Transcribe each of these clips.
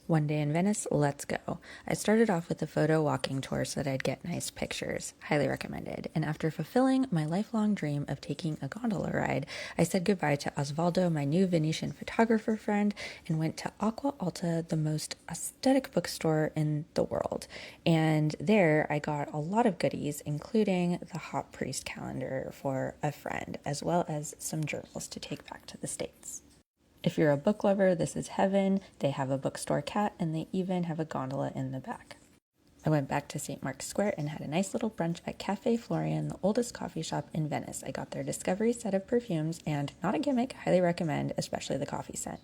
One day in Venice, let's go. I started off with a photo walking tour so that I'd get nice pictures. Highly recommended. And after fulfilling my lifelong dream of taking a gondola ride, I said goodbye to Osvaldo, my new Venetian photographer friend, and went to Acqua Alta, the most aesthetic bookstore in the world. And there I got a lot of goodies, including the Hot Priest calendar for a friend, as well as some journals to take back to the States. If you're a book lover, this is heaven. They have a bookstore cat, and they even have a gondola in the back. I went back to St. Mark's Square and had a nice little brunch at Cafe Florian, the oldest coffee shop in Venice. I got their Discovery set of perfumes, and not a gimmick, highly recommend, especially the coffee scent.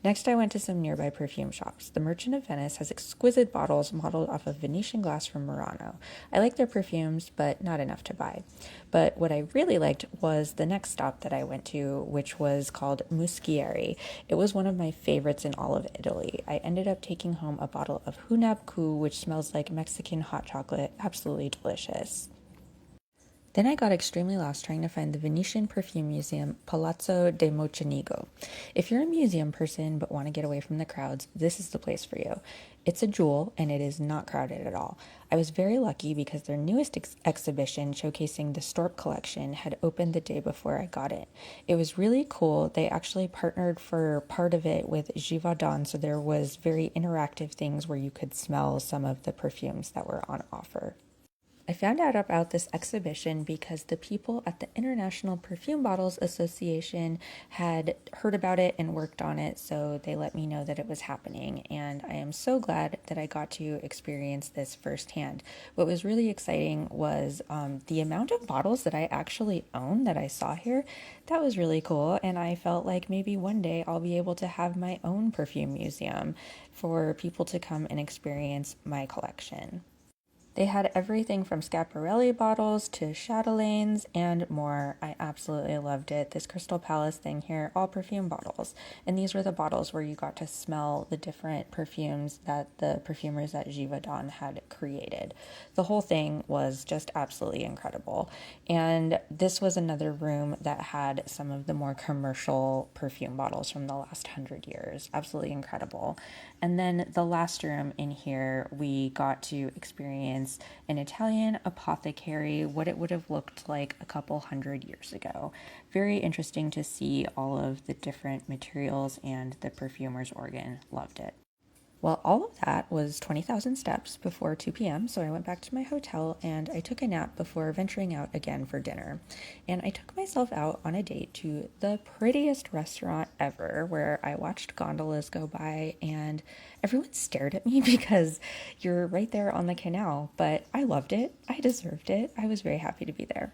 Next, I went to some nearby perfume shops. The Merchant of Venice has exquisite bottles modeled off of Venetian glass from Murano. I like their perfumes, but not enough to buy. But what I really liked was the next stop that I went to, which was called Muschieri. It was one of my favorites in all of Italy. I ended up taking home a bottle of Hunab Ku, which smells like Mexican hot chocolate, absolutely delicious. Then I got extremely lost trying to find the Venetian perfume museum, Palazzo Mocenigo. If you're a museum person but want to get away from the crowds, this is the place for you. It's a jewel and it is not crowded at all. I was very lucky because their newest exhibition showcasing the Storp collection had opened the day before I got it. It was really cool. They actually partnered for part of it with Givaudan, so there was very interactive things where you could smell some of the perfumes that were on offer. I found out about this exhibition because the people at the International Perfume Bottles Association had heard about it and worked on it, so they let me know that it was happening, and I am so glad that I got to experience this firsthand. What was really exciting was the amount of bottles that I actually own that I saw here. That was really cool, and I felt like maybe one day I'll be able to have my own perfume museum for people to come and experience my collection. They had everything from Schiaparelli bottles to chatelaines and more. I absolutely loved it. This Crystal Palace thing here, all perfume bottles. And these were the bottles where you got to smell the different perfumes that the perfumers at Givaudan had created. The whole thing was just absolutely incredible. And this was another room that had some of the more commercial perfume bottles from the last 100 years. Absolutely incredible. And then the last room in here, we got to experience an Italian apothecary, what it would have looked like a couple 100 years ago. Very interesting to see all of the different materials, and the perfumer's organ. Loved it. Well, all of that was 20,000 steps before 2 p.m., so I went back to my hotel and I took a nap before venturing out again for dinner. And I took myself out on a date to the prettiest restaurant ever, where I watched gondolas go by and everyone stared at me because you're right there on the canal. But I loved it. I deserved it. I was very happy to be there.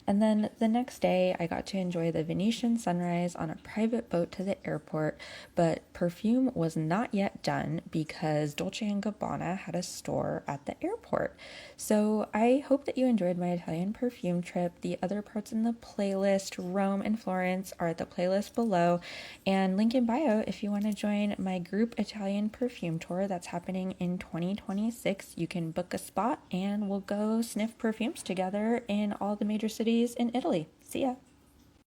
And then the next day, I got to enjoy the Venetian sunrise on a private boat to the airport, but Perfume was not yet done because Dolce & Gabbana had a store at the airport. So I hope that you enjoyed my Italian perfume trip. The other parts in the playlist, Rome and Florence, are at the playlist below, and link in bio if you want to join my group Italian perfume tour that's happening in 2026. You can book a spot and we'll go sniff perfumes together in all the major cities in Italy. See ya!